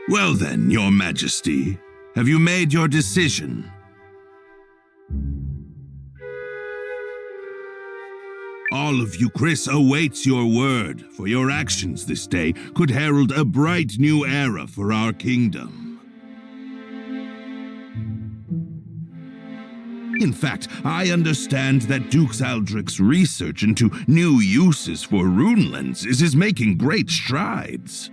Well then, Your Majesty, have you made your decision? All of Euchris awaits your word, for your actions this day could herald a bright new era for our kingdom. In fact, I understand that Duke Aldrich's research into new uses for rune lenses is making great strides.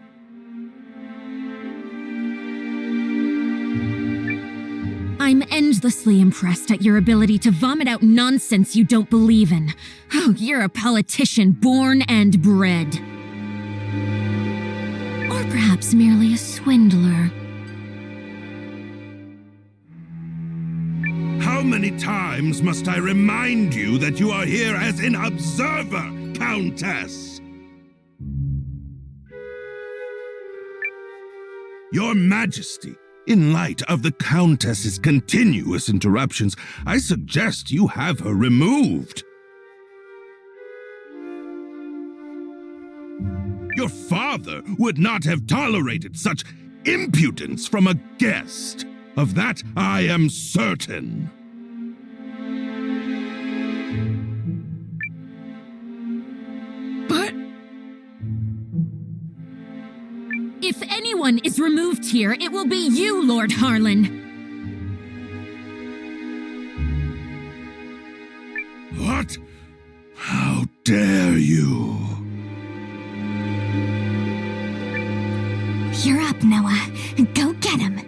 I'm endlessly impressed at your ability to vomit out nonsense you don't believe in. Oh, you're a politician born and bred. Or perhaps merely a swindler. How many times must I remind you that you are here as an observer, Countess? Your Majesty, in light of the Countess's continuous interruptions, I suggest you have her removed. Your father would not have tolerated such impudence from a guest. Of that I am certain. But if anyone is removed here, it will be you, Lord Harlan. What? How dare you? You're up, Noah. Go get him.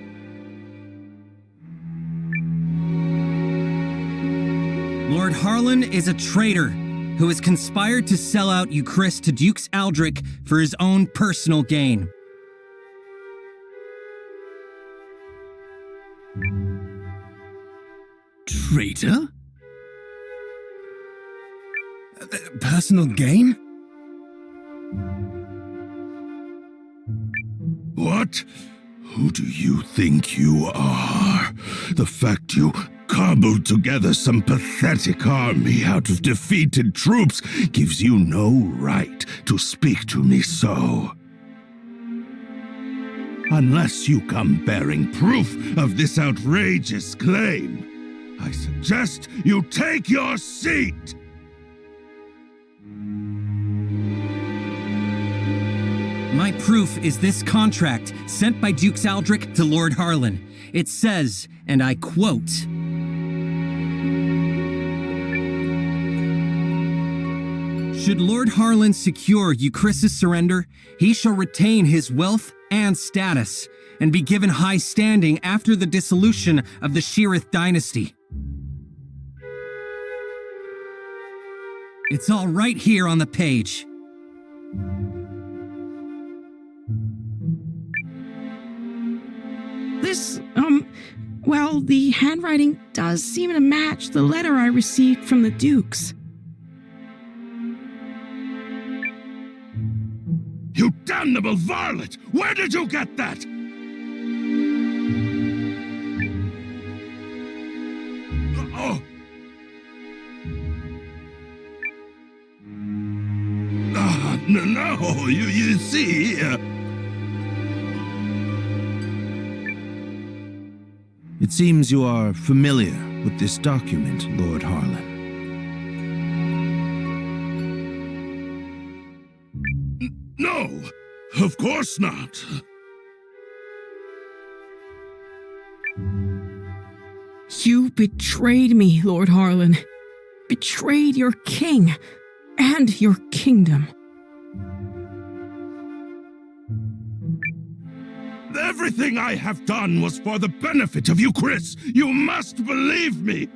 Lord Harlan is a traitor who has conspired to sell out Euchris to Duke Aldrich for his own personal gain. Traitor? Personal gain? What? Who do you think you are? The fact you cobbled together some pathetic army out of defeated troops gives you no right to speak to me so. Unless you come bearing proof of this outrageous claim, I suggest you take your seat! My proof is this contract sent by Duke Aldrich to Lord Harlan. It says, and I quote, "Should Lord Harlan secure Euchris' surrender, he shall retain his wealth and status, and be given high standing after the dissolution of the Sheerith dynasty." It's all right here on the page. This, well, the handwriting does seem to match the letter I received from the Dukes. You damnable varlet! Where did you get that? Oh! No, you see... It seems you are familiar with this document, Lord Harlan. No, of course not. You betrayed me, Lord Harlan. Betrayed your king and your kingdom. Everything I have done was for the benefit of Euchris. You must believe me.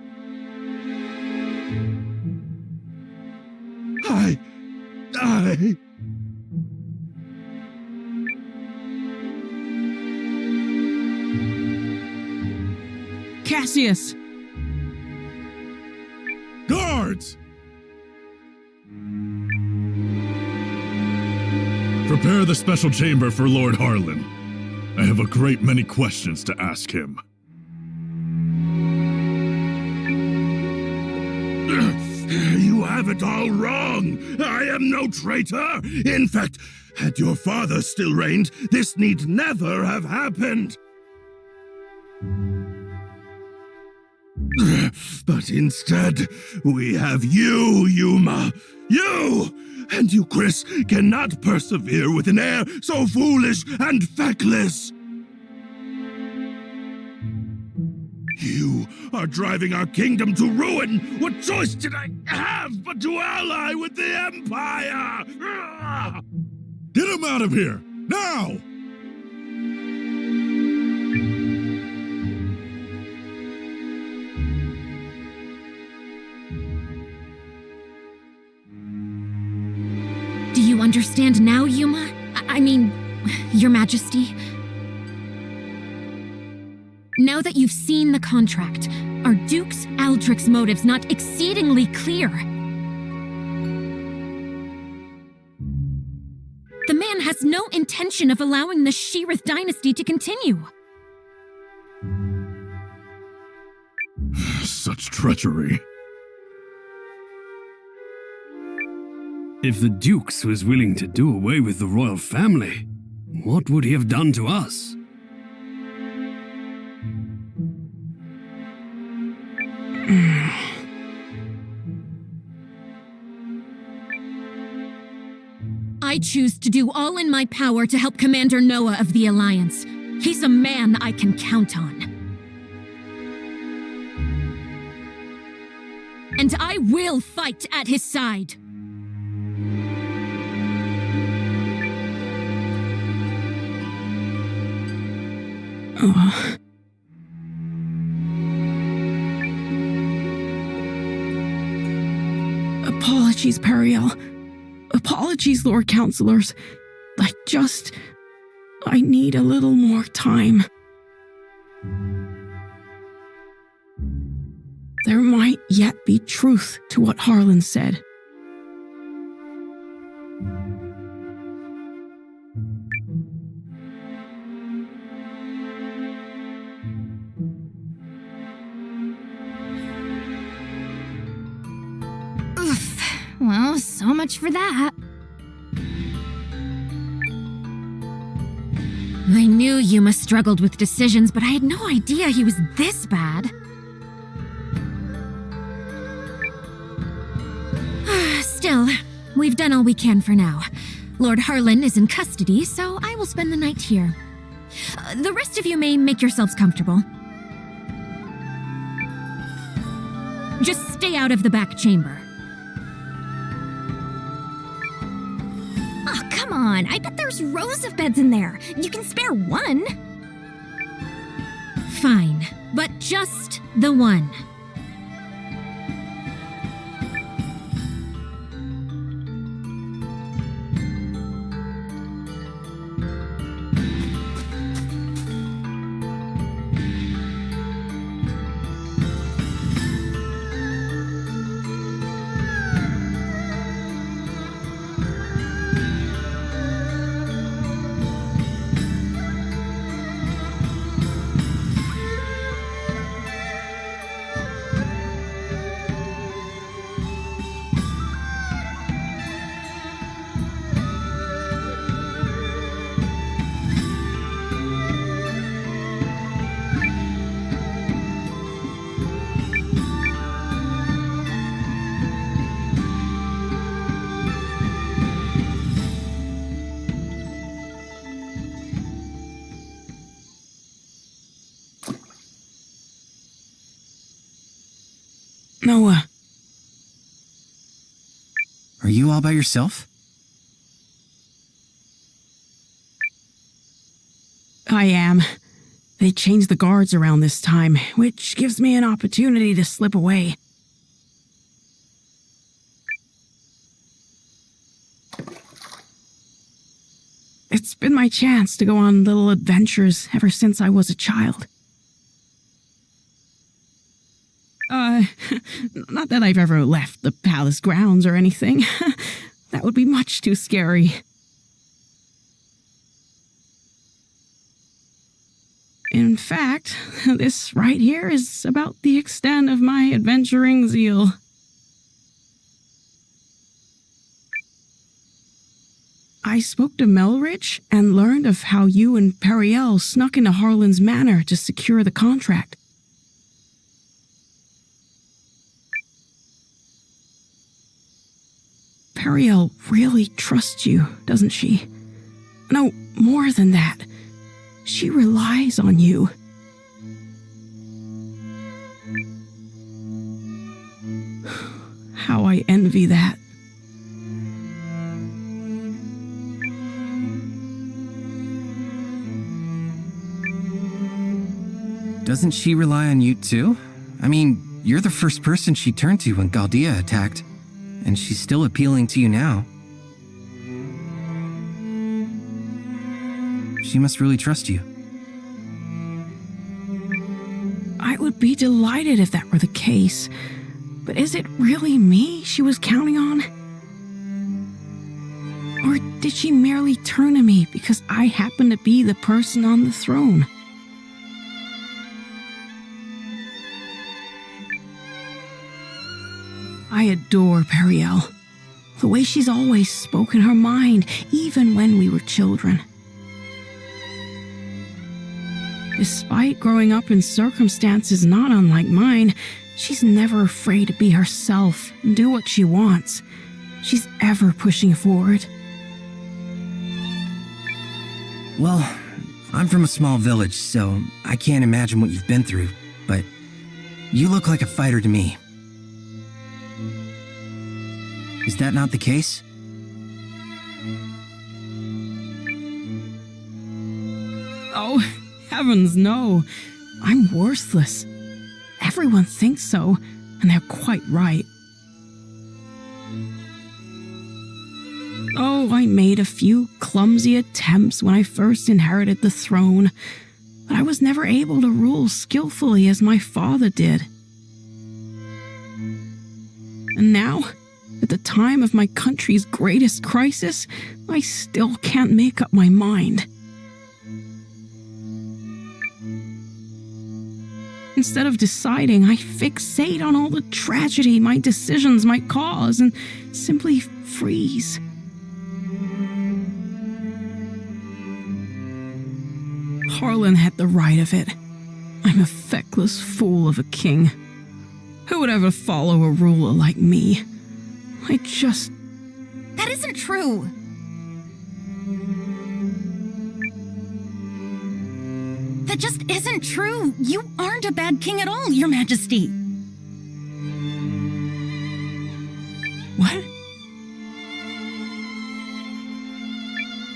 I... Cassius! Guards! Prepare the special chamber for Lord Harlan. I have a great many questions to ask him. You have it all wrong. I am no traitor. In fact, had your father still reigned, this need never have happened. But instead, we have you, Yuma. You! And you, Chris, cannot persevere with an heir so foolish and feckless. You are driving our kingdom to ruin. What choice did I have but to ally with the Empire? Get him out of here! Now! Do you understand now, Yuma? I mean, Your Majesty? Now that you've seen the contract, are Duke's Aldrich's motives not exceedingly clear? The man has no intention of allowing the Sheerith dynasty to continue. Such treachery. If the Dukes was willing to do away with the royal family, what would he have done to us? I choose to do all in my power to help Commander Noah of the Alliance. He's a man I can count on. And I will fight at his side. Apologies, Periel. Apologies, Lord Counselors. I need a little more time. There might yet be truth to what Harlan said. Well, so much for that. I knew Yuma struggled with decisions, but I had no idea he was this bad. Still, we've done all we can for now. Lord Harlan is in custody, so I will spend the night here. The rest of you may make yourselves comfortable. Just stay out of the back chamber. Oh, come on. I bet there's rows of beds in there. You can spare one. Fine, but just the one. Noah. Are you all by yourself? I am. They changed the guards around this time, which gives me an opportunity to slip away. It's been my chance to go on little adventures ever since I was a child. Not that I've ever left the palace grounds or anything. That would be much too scary. In fact, this right here is about the extent of my adventuring zeal. I spoke to Melrich and learned of how you and Periel snuck into Harlan's manor to secure the contract. Periel really trusts you, doesn't she? No, more than that. She relies on you. How I envy that. Doesn't she rely on you too? I mean, you're the first person she turned to when Galdea attacked, and she's still appealing to you now. She must really trust you. I would be delighted if that were the case, but is it really me she was counting on? Or did she merely turn to me because I happen to be the person on the throne? I adore Periel. The way she's always spoken her mind, even when we were children. Despite growing up in circumstances not unlike mine, she's never afraid to be herself and do what she wants. She's ever pushing forward. Well, I'm from a small village, so I can't imagine what you've been through, but you look like a fighter to me. Is that not the case? Oh, heavens no. I'm worthless. Everyone thinks so, and they're quite right. Oh, I made a few clumsy attempts when I first inherited the throne, but I was never able to rule skillfully as my father did. And now, at the time of my country's greatest crisis, I still can't make up my mind. Instead of deciding, I fixate on all the tragedy my decisions might cause and simply freeze. Harlan had the right of it. I'm a feckless fool of a king. Who would ever follow a ruler like me? That isn't true. That just isn't true. You aren't a bad king at all, Your Majesty. What?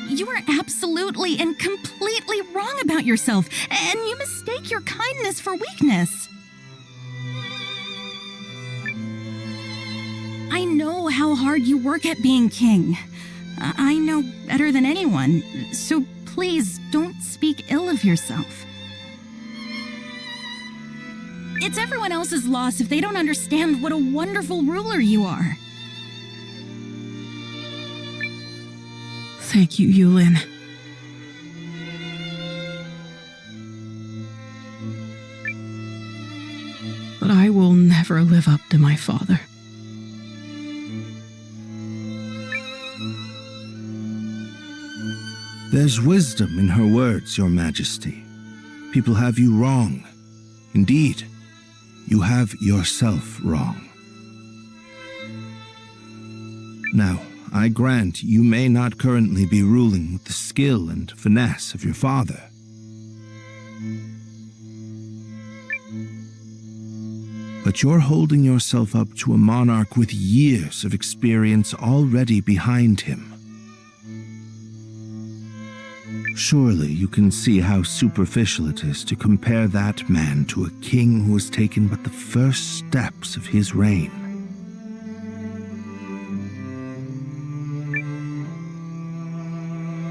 You are absolutely and completely wrong about yourself, and you mistake your kindness for weakness. I know how hard you work at being king. I know better than anyone, so please don't speak ill of yourself. It's everyone else's loss if they don't understand what a wonderful ruler you are. Thank you, Eiyuden. But I will never live up to my father. There's wisdom in her words, Your Majesty. People have you wrong. Indeed, you have yourself wrong. Now, I grant you may not currently be ruling with the skill and finesse of your father. But you're holding yourself up to a monarch with years of experience already behind him. Surely you can see how superficial it is to compare that man to a king who has taken but the first steps of his reign.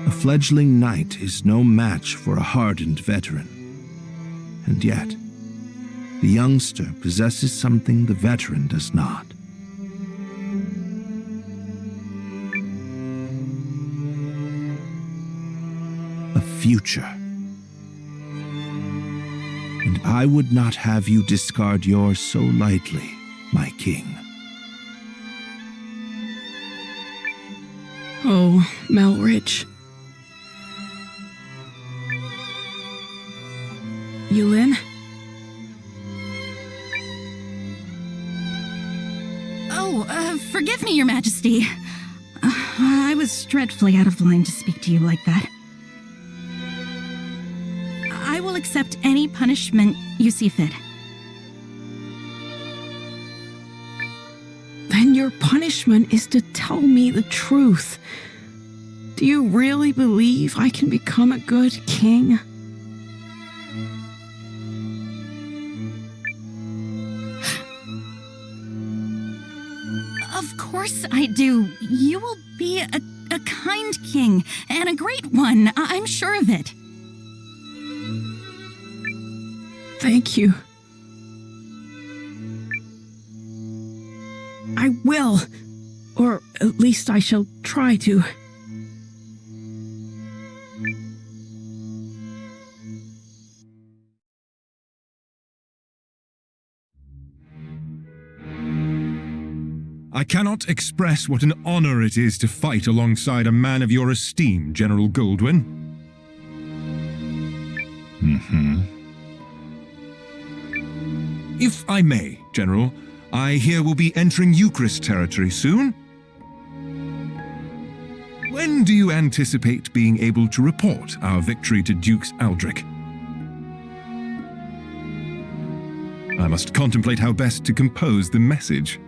A fledgling knight is no match for a hardened veteran. And yet, the youngster possesses something the veteran does not. A future. And I would not have you discard yours so lightly, my king. Oh, Melrich. Eiyuden? Forgive me, Your Majesty. I was dreadfully out of line to speak to you like that. I will accept any punishment you see fit. Then your punishment is to tell me the truth. Do you really believe I can become a good king? Of course I do. You will be a kind king, and a great one. I'm sure of it. Thank you. I will. Or at least I shall try to. I cannot express what an honor it is to fight alongside a man of your esteem, General Goldwyn. If I may, General, I hear we'll be entering Eucharist territory soon. When do you anticipate being able to report our victory to Dukes Aldrich? I must contemplate how best to compose the message.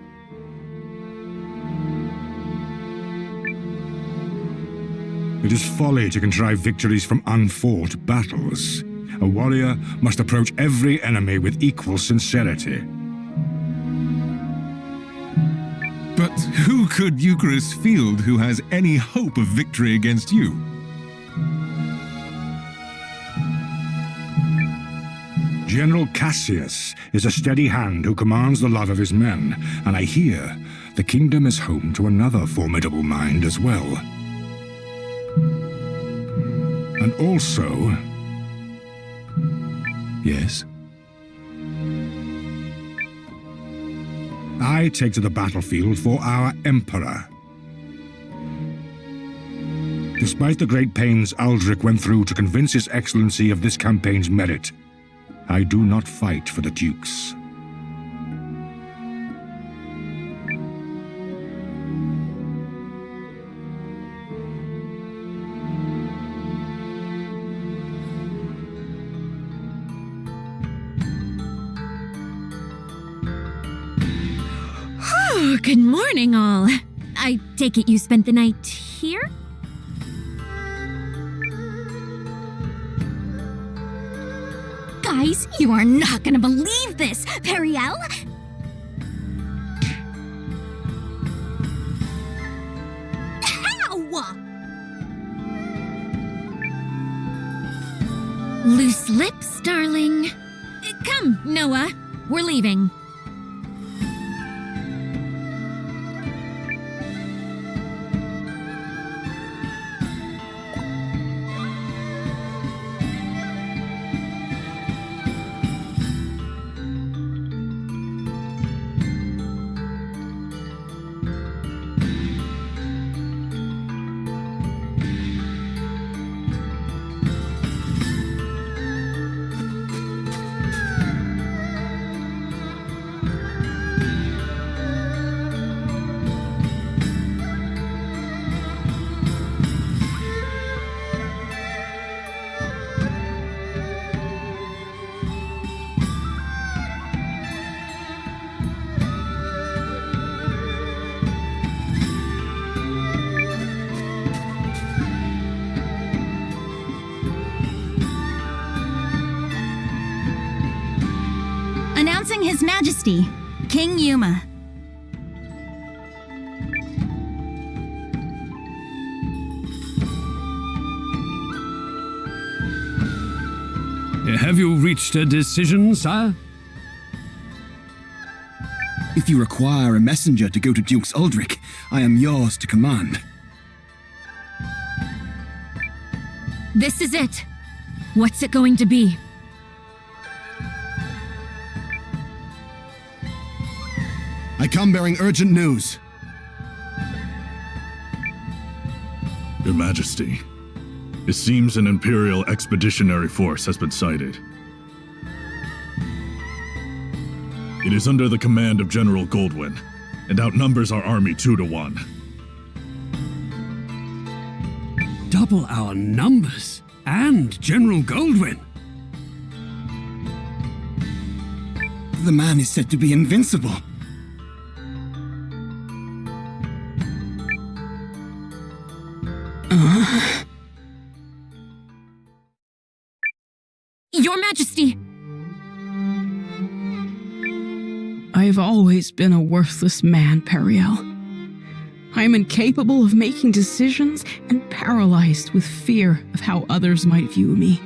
It is folly to contrive victories from unfought battles. A warrior must approach every enemy with equal sincerity. But who could Eucharist field who has any hope of victory against you? General Cassius is a steady hand who commands the love of his men, and I hear the kingdom is home to another formidable mind as well. And also... Yes? I take to the battlefield for our Emperor. Despite the great pains Aldrich went through to convince His Excellency of this campaign's merit, I do not fight for the Dukes. Good morning, all. I take it you spent the night here? Guys, you are not gonna believe this! Periel? How? Loose lips, darling. Come, Noah. We're leaving. Announcing His Majesty, King Yuma. Have you reached a decision, sire? If you require a messenger to go to Dukes Aldrich, I am yours to command. This is it. What's it going to be? I come bearing urgent news. Majesty, it seems an Imperial expeditionary force has been sighted. It is under the command of General Goldwyn, and outnumbers our army 2 to 1. Double our numbers, and General Goldwyn. The man is said to be invincible. Your Majesty! I've always been a worthless man, Periel. I am incapable of making decisions and paralyzed with fear of how others might view me.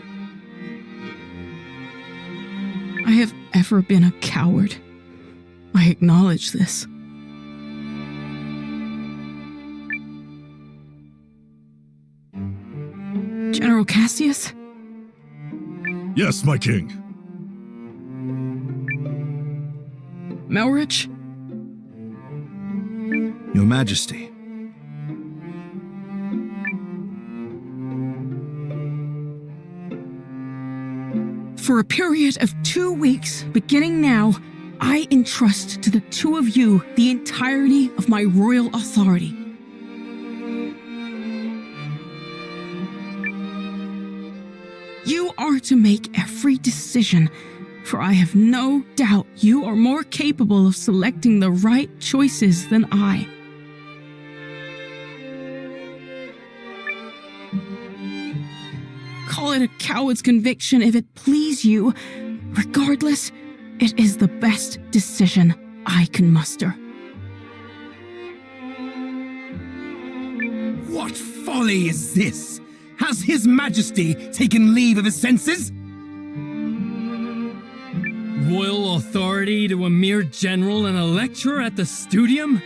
I have ever been a coward. I acknowledge this. General Cassius? Yes, my king. Melrich? Your Majesty. For a period of 2 weeks, beginning now, I entrust to the 2 of you the entirety of my royal authority. You are to make every decision, for I have no doubt you are more capable of selecting the right choices than I. Call it a coward's conviction if it please you. Regardless, it is the best decision I can muster. What folly is this? Has His Majesty taken leave of his senses? Royal authority to a mere general and a lecturer at the studium?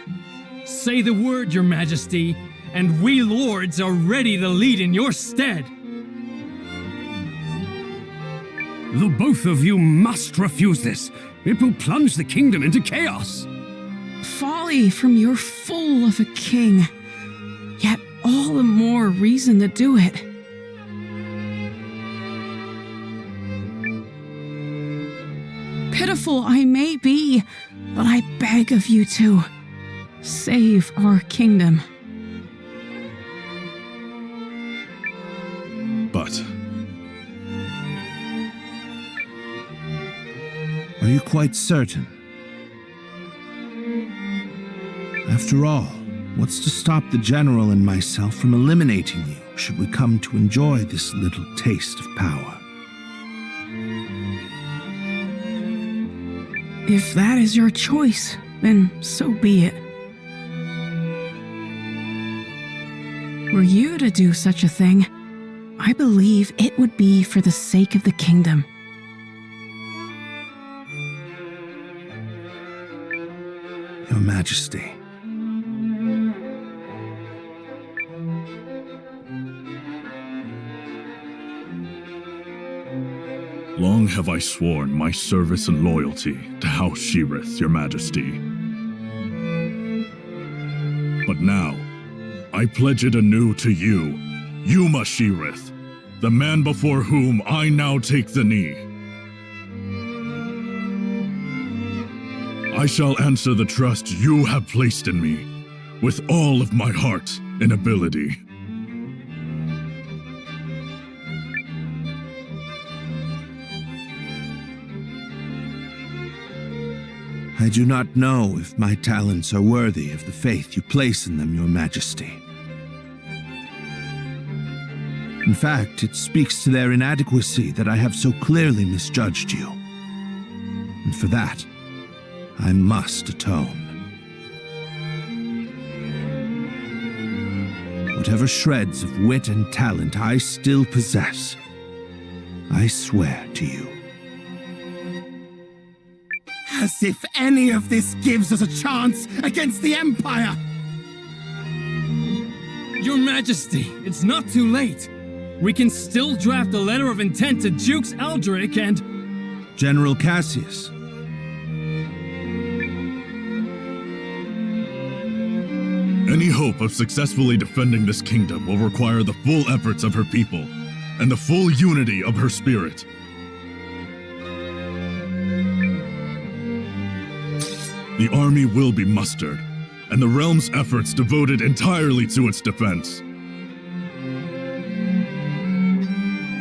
Say the word, Your Majesty, and we lords are ready to lead in your stead. The both of you must refuse this. It will plunge the kingdom into chaos. Folly from your fool of a king. Yet all the more reason to do it. Pitiful I may be, but I beg of you to save our kingdom. But are you quite certain? After all, what's to stop the General and myself from eliminating you should we come to enjoy this little taste of power? If that is your choice, then so be it. Were you to do such a thing, I believe it would be for the sake of the kingdom. Your Majesty. long have I sworn my service and loyalty to House Sheerith, Your Majesty. But now, I pledge it anew to you, Yuma Sheerith, the man before whom I now take the knee. I shall answer the trust you have placed in me with all of my heart and ability. I do not know if my talents are worthy of the faith you place in them, Your Majesty. In fact, it speaks to their inadequacy that I have so clearly misjudged you. And for that, I must atone. Whatever shreds of wit and talent I still possess, I swear to you. As if any of this gives us a chance against the Empire! Your Majesty, it's not too late. We can still draft a letter of intent to Dukes Aldrich and... General Cassius. Any hope of successfully defending this kingdom will require the full efforts of her people and the full unity of her spirit. The army will be mustered, and the realm's efforts devoted entirely to its defense.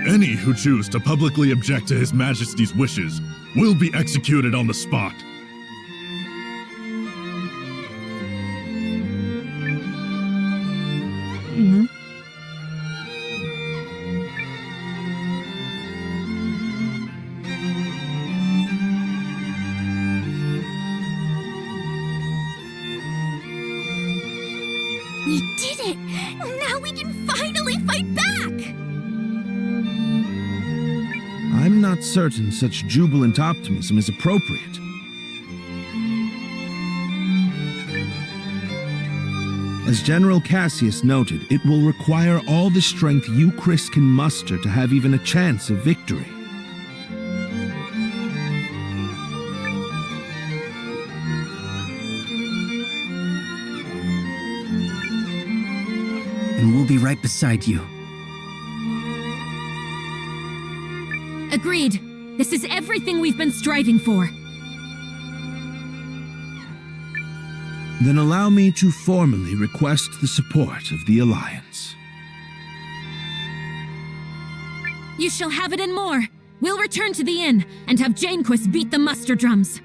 Any who choose to publicly object to His Majesty's wishes will be executed on the spot. We did it! Now we can finally fight back! I'm not certain such jubilant optimism is appropriate. As General Cassius noted, it will require all the strength you, Chris, can muster to have even a chance of victory. And we'll be right beside you. Agreed. This is everything we've been striving for. Then allow me to formally request the support of the Alliance. You shall have it and more. We'll return to the inn and have Janequist beat the muster drums.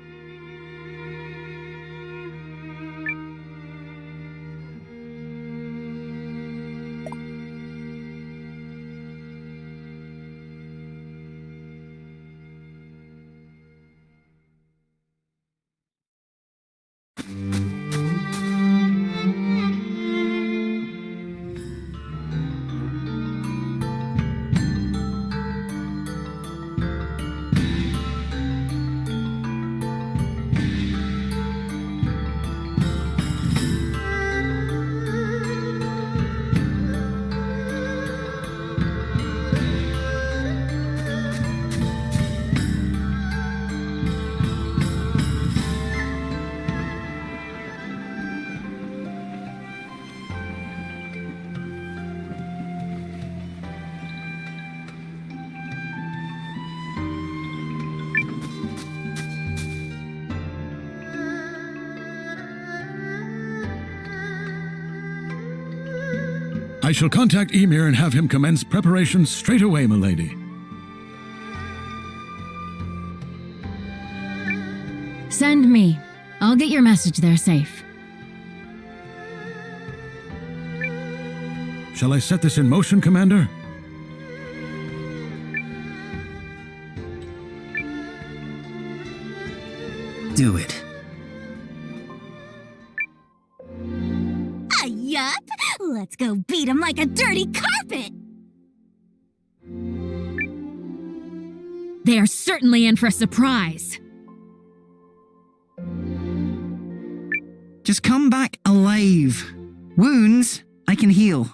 I shall contact Emir and have him commence preparations straight away, milady. Send me. I'll get your message there safe. Shall I set this in motion, Commander? Do it. Yup! Let's go beat him like a dirty carpet! They are certainly in for a surprise. Just come back alive. Wounds, I can heal.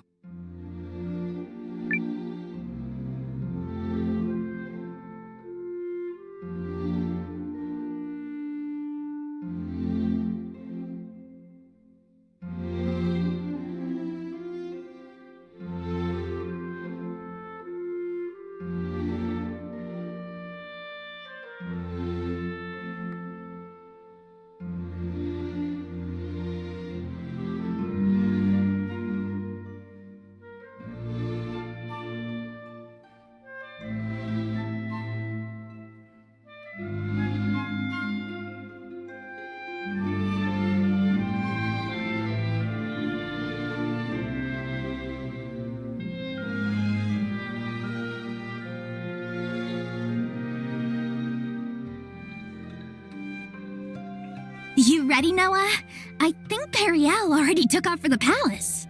You ready, Noah? I think Periel already took off for the palace.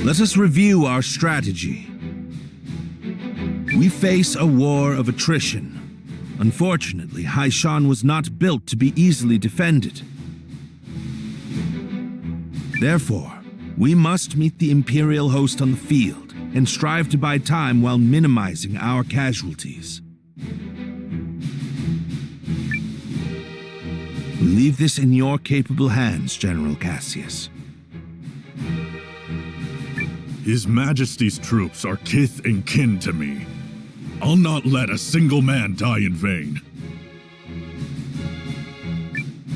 Let us review our strategy. We face a war of attrition. Unfortunately, Haishan was not built to be easily defended. Therefore, we must meet the Imperial host on the field and strive to buy time while minimizing our casualties. We leave this in your capable hands, General Cassius. His Majesty's troops are kith and kin to me. I'll not let a single man die in vain.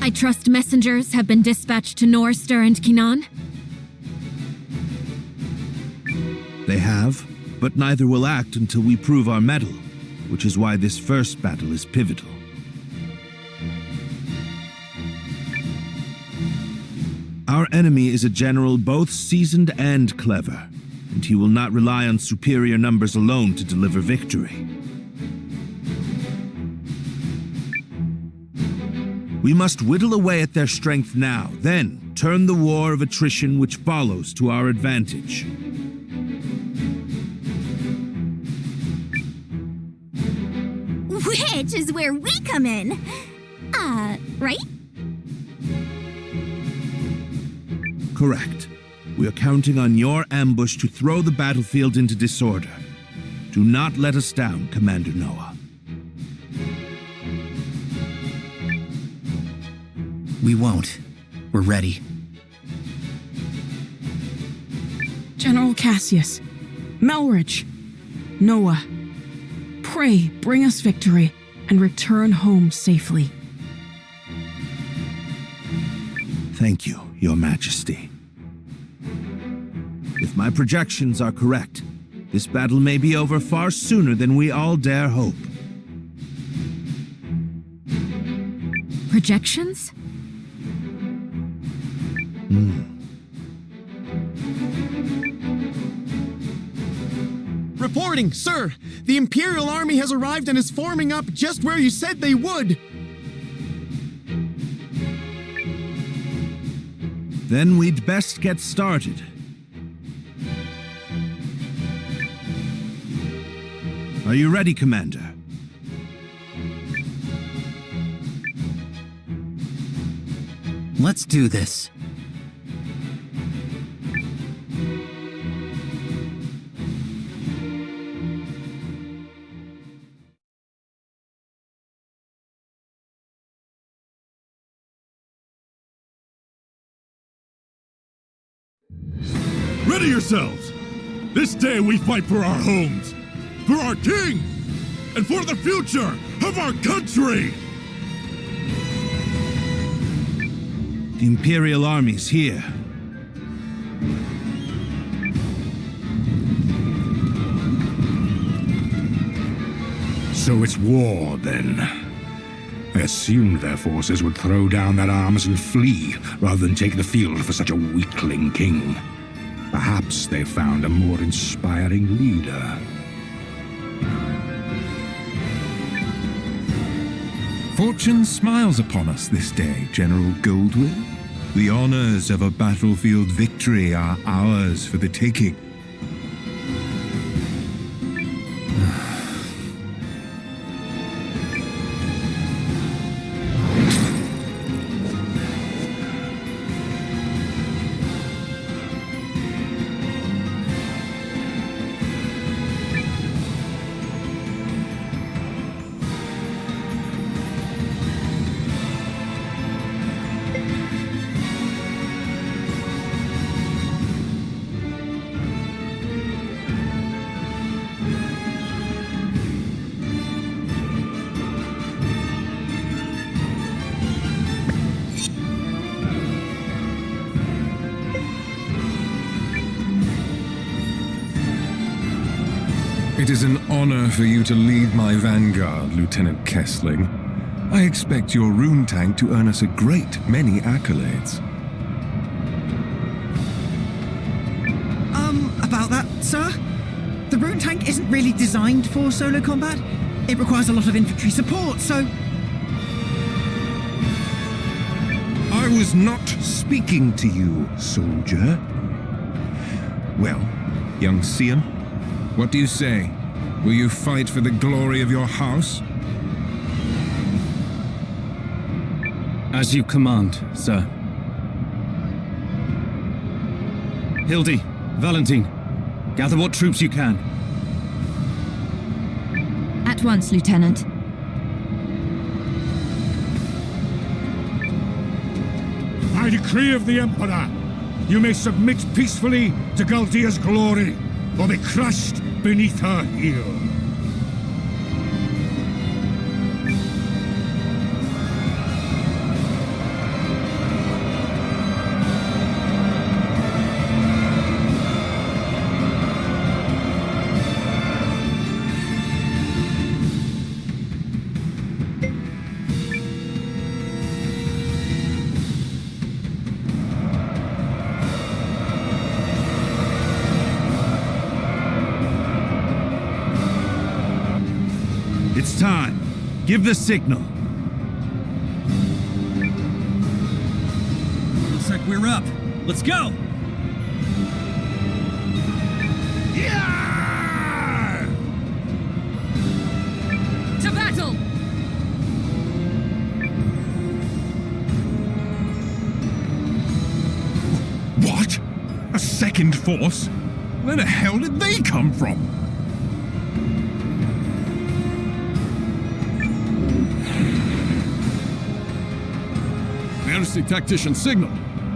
I trust messengers have been dispatched to Norster and Kinan? They have, but neither will act until we prove our mettle, which is why this first battle is pivotal. Our enemy is a general both seasoned and clever, and he will not rely on superior numbers alone to deliver victory. We must whittle away at their strength now, then turn the war of attrition which follows to our advantage. Which is where we come in. Right? Correct. We are counting on your ambush to throw the battlefield into disorder. Do not let us down, Commander Noah. We won't. We're ready. General Cassius, Melridge, Noah, pray bring us victory and return home safely. Thank you, Your Majesty. If my projections are correct, this battle may be over far sooner than we all dare hope. Projections? Reporting, sir! The Imperial Army has arrived and is forming up just where you said they would! Then we'd best get started. Are you ready, Commander? Let's do this. Ready yourselves! This day we fight for our homes, for our king, and for the future of our country! The Imperial Army's here. So it's war, then. I assumed their forces would throw down their arms and flee, rather than take the field for such a weakling king. Perhaps they found a more inspiring leader. Fortune smiles upon us this day, General Goldwill. The honors of a battlefield victory are ours for the taking. It is an honor for you to lead my vanguard, Lieutenant Kessling. I expect your rune tank to earn us a great many accolades. About that, sir? The rune tank isn't really designed for solo combat. It requires a lot of infantry support, so... I was not speaking to you, soldier. Well, young Siam, what do you say? Will you fight for the glory of your house? As you command, sir. Hildy, Valentine, gather what troops you can. At once, Lieutenant. By decree of the Emperor, you may submit peacefully to Galdia's glory, or be crushed beneath her heel. It's time. Give the signal. Looks like we're up. Let's go! Yeah! To battle! What? A second force? Where the hell did they come from? Mercy Tactician signal.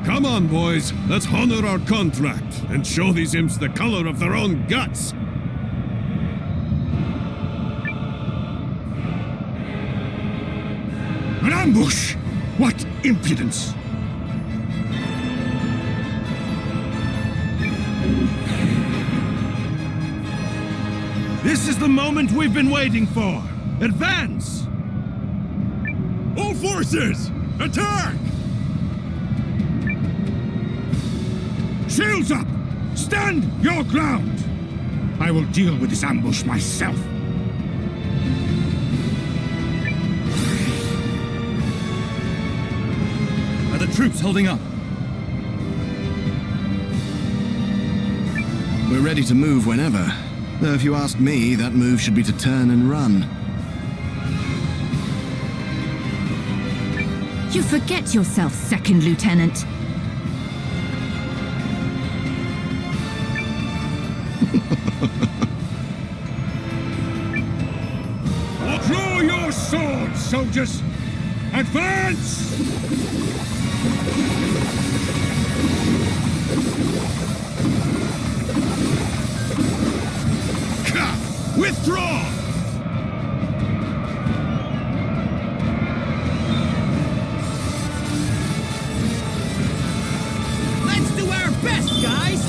Come on, boys. Let's honor our contract and show these imps the color of their own guts. An ambush! What impudence! This is the moment we've been waiting for. Advance! All forces, attack! Shields up! Stand your ground! I will deal with this ambush myself. Are the troops holding up? We're ready to move whenever. Though if you ask me, that move should be to turn and run. You forget yourself, Second Lieutenant. Draw your swords, soldiers! Advance! Withdraw! Let's do our best, guys!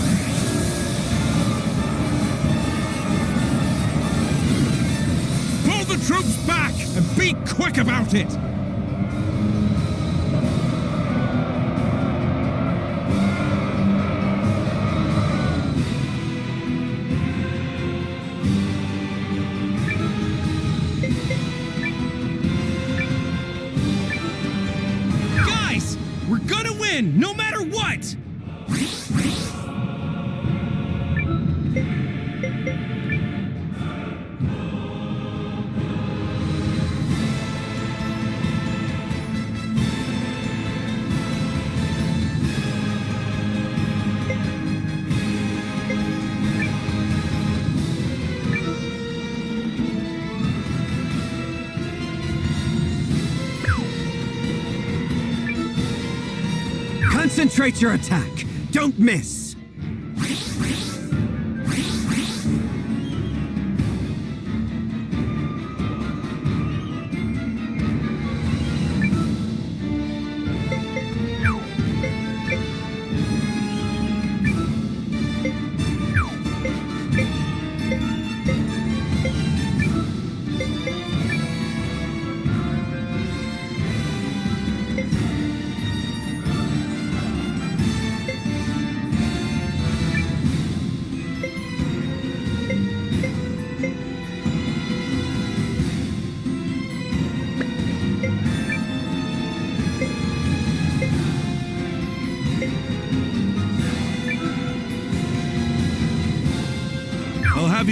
Pull the troops back and be quick about it! Guys, we're gonna win, no matter what! Concentrate your attack! Don't miss!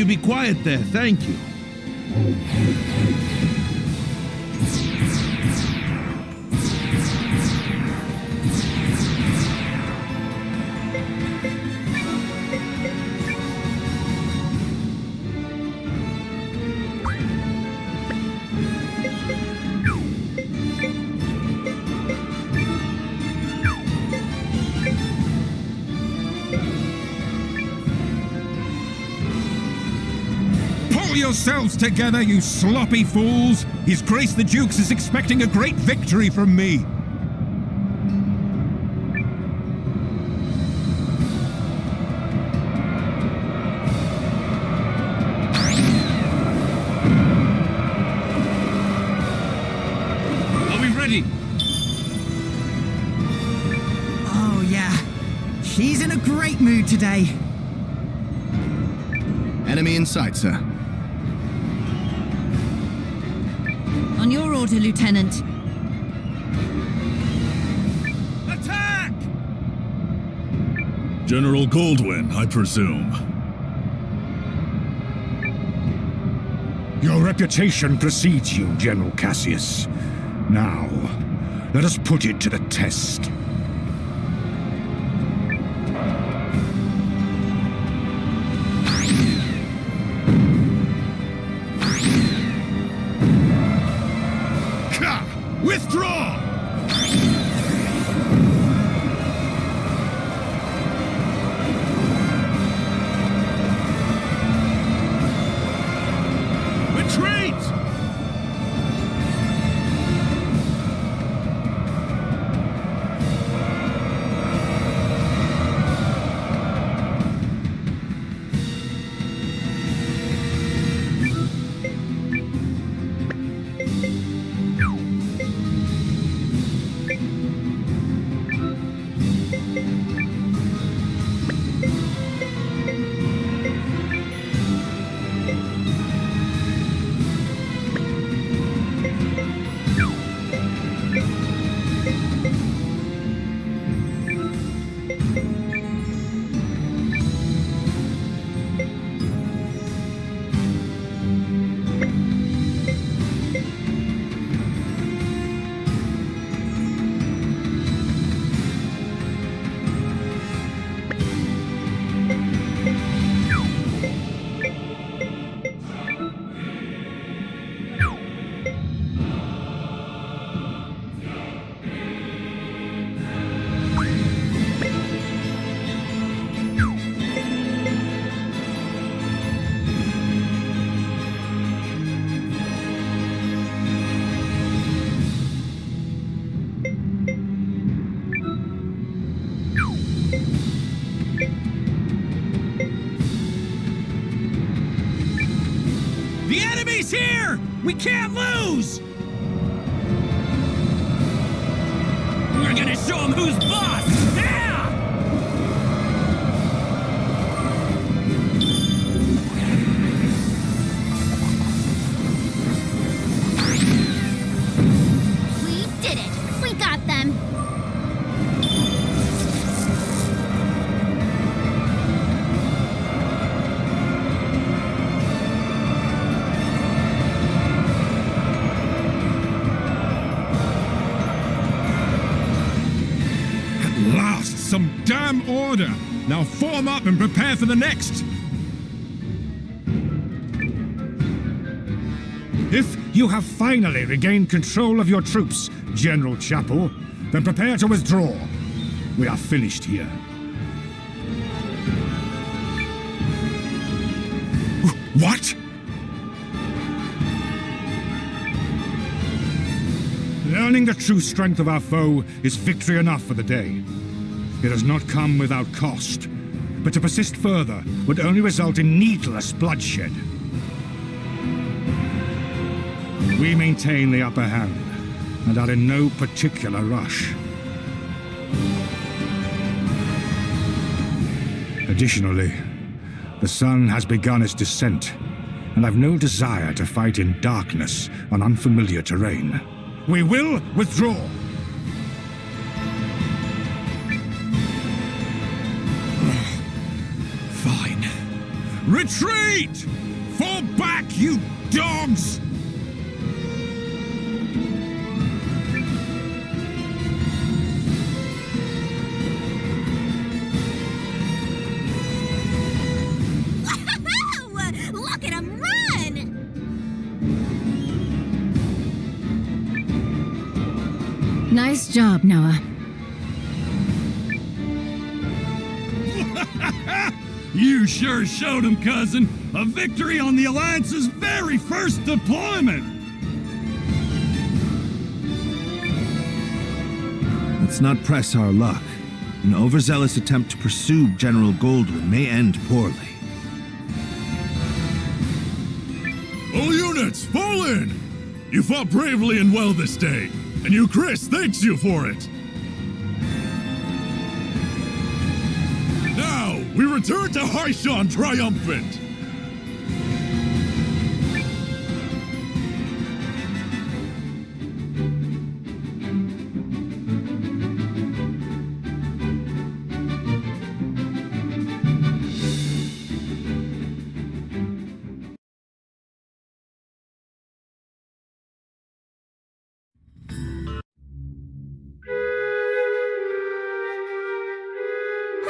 you be quiet there, thank you. Pull yourselves together, you sloppy fools! His Grace the Dukes is expecting a great victory from me! Are we ready? Oh, yeah. She's in a great mood today. Enemy in sight, sir. On your order, Lieutenant. Attack! General Goldwyn, I presume. Your reputation precedes you, General Cassius. Now, let us put it to the test. Withdraw! Retreat! The enemy's here! We can't lose! We're gonna show them who's boss! Yeah! We did it! We got them! Last, some damn order! Now form up and prepare for the next! If you have finally regained control of your troops, General Chapel, then prepare to withdraw. We are finished here. What? Learning the true strength of our foe is victory enough for the day. It has not come without cost, but to persist further would only result in needless bloodshed. We maintain the upper hand, and are in no particular rush. Additionally, the sun has begun its descent, and I've no desire to fight in darkness on unfamiliar terrain. We will withdraw! Fine. Retreat! Fall back, you dogs! Look at him run! Nice job, Noah. You sure showed him, cousin. A victory on the Alliance's very first deployment. Let's not press our luck. An overzealous attempt to pursue General Goldwyn may end poorly. All units, fall in! You fought bravely and well this day, and you, Chris, thanks you for it. Now, we return to Haishan triumphant!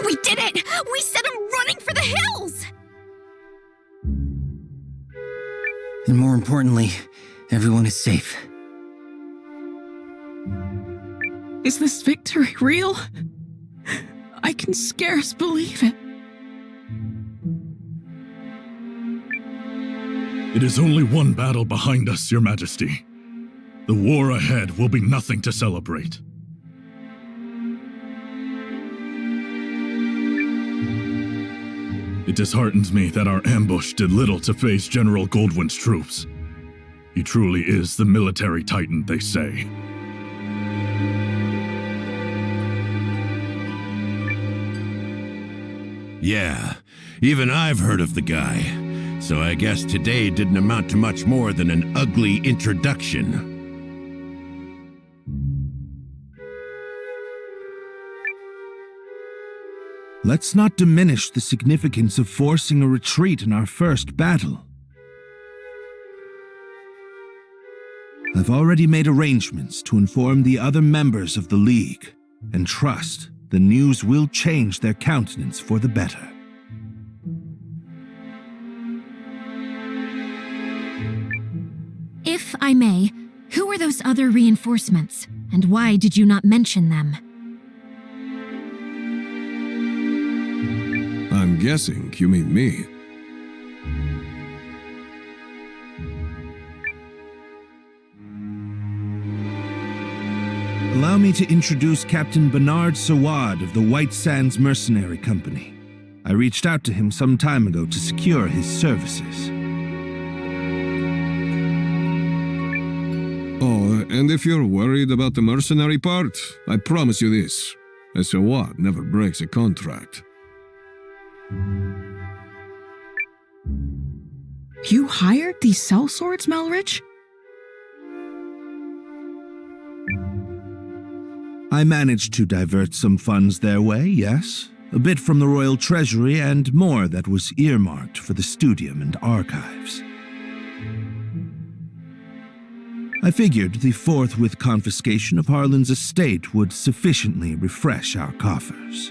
We did it! We set him running for the hills! And more importantly, everyone is safe. Is this victory real? I can scarce believe it. It is only one battle behind us, Your Majesty. The war ahead will be nothing to celebrate. It disheartens me that our ambush did little to phase General Goldwyn's troops. He truly is the military titan they say. Yeah, even I've heard of the guy. So I guess today didn't amount to much more than an ugly introduction. Let's not diminish the significance of forcing a retreat in our first battle. I've already made arrangements to inform the other members of the League, and trust the news will change their countenance for the better. If I may, who are those other reinforcements, and why did you not mention them? I'm guessing you mean me. Allow me to introduce Captain Bernard Sawad of the White Sands Mercenary Company. I reached out to him some time ago to secure his services. Oh, and if you're worried about the mercenary part, I promise you this. A Sawad never breaks a contract. You hired these sellswords, Melrich? I managed to divert some funds their way, yes. A bit from the royal treasury and more that was earmarked for the studium and archives. I figured the forthwith confiscation of Harlan's estate would sufficiently refresh our coffers.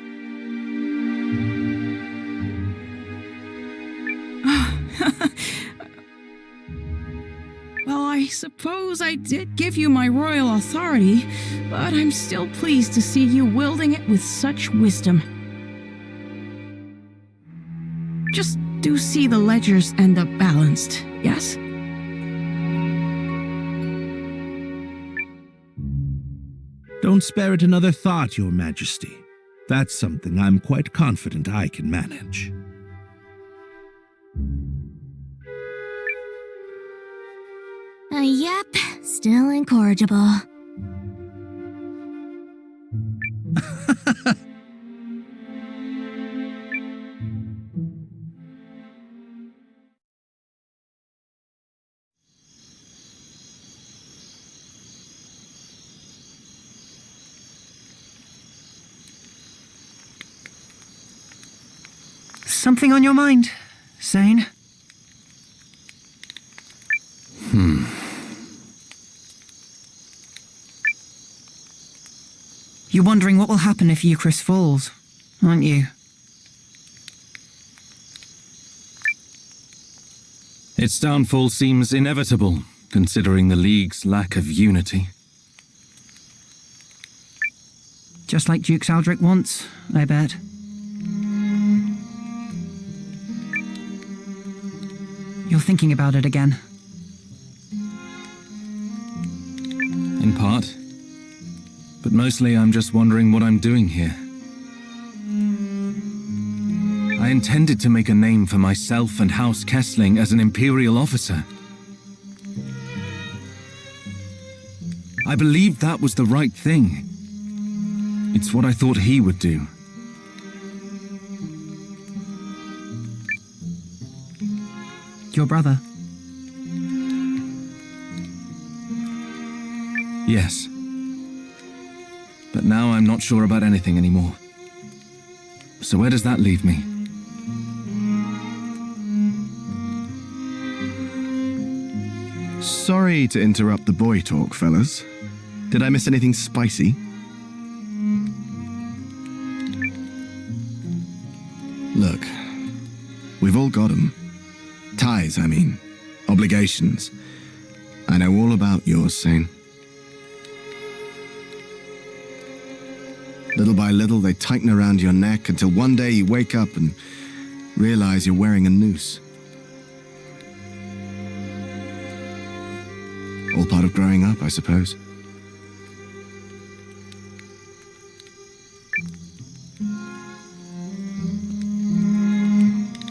Well, I suppose I did give you my royal authority, but I'm still pleased to see you wielding it with such wisdom. Just do see the ledgers end up balanced, yes? Don't spare it another thought, Your Majesty. That's something I'm quite confident I can manage. Yep, still incorrigible. Something on your mind, Sane? You're wondering what will happen if Eucharist falls, aren't you? Its downfall seems inevitable, considering the League's lack of unity. Just like Duke Saldric wants, I bet. You're thinking about it again. In part. But mostly I'm just wondering what I'm doing here. I intended to make a name for myself and House Kessling as an Imperial officer. I believed that was the right thing. It's what I thought he would do. Your brother? Yes. But now I'm not sure about anything anymore. So where does that leave me? Sorry to interrupt the boy talk, fellas. Did I miss anything spicy? Look, we've all got 'em. Ties, I mean. Obligations. I know all about yours, Sane. Little by little, they tighten around your neck until one day you wake up and realize you're wearing a noose. All part of growing up, I suppose.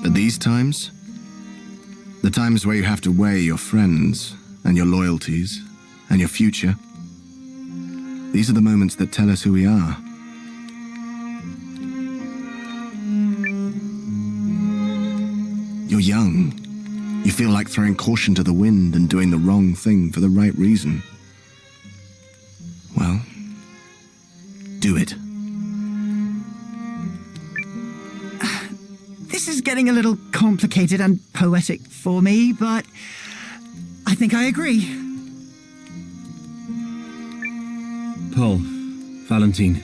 But these times, the times where you have to weigh your friends and your loyalties and your future, these are the moments that tell us who we are. You're young. You feel like throwing caution to the wind and doing the wrong thing for the right reason. Well, do it. This is getting a little complicated and poetic for me, but I think I agree. Paul, Valentine,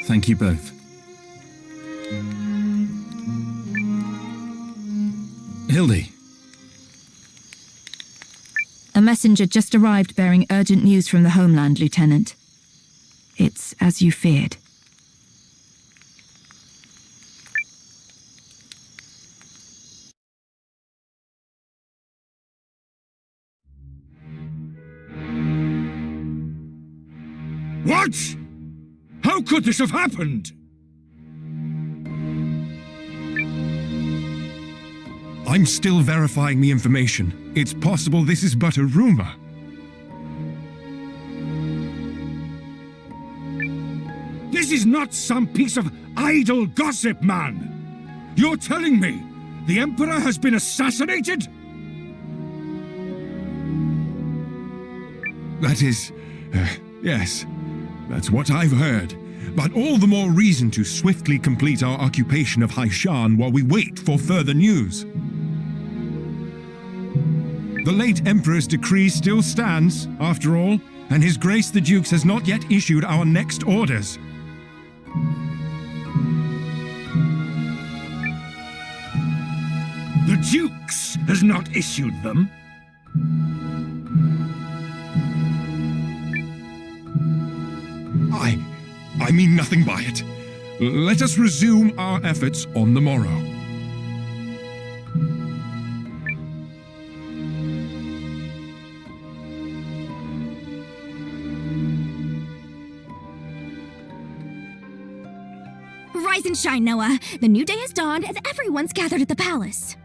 thank you both. Hildy. A messenger just arrived bearing urgent news from the homeland, Lieutenant. It's as you feared. What? How could this have happened? I'm still verifying the information. It's possible this is but a rumor. This is not some piece of idle gossip, man! You're telling me the Emperor has been assassinated? That is... yes, that's what I've heard. But all the more reason to swiftly complete our occupation of Haishan while we wait for further news. The late Emperor's decree still stands, after all, and His Grace the Dukes has not yet issued our next orders. The Dukes has not issued them? I mean nothing by it. Let us resume our efforts on the morrow. Rise and shine, Noah. The new day has dawned and everyone's gathered at the palace.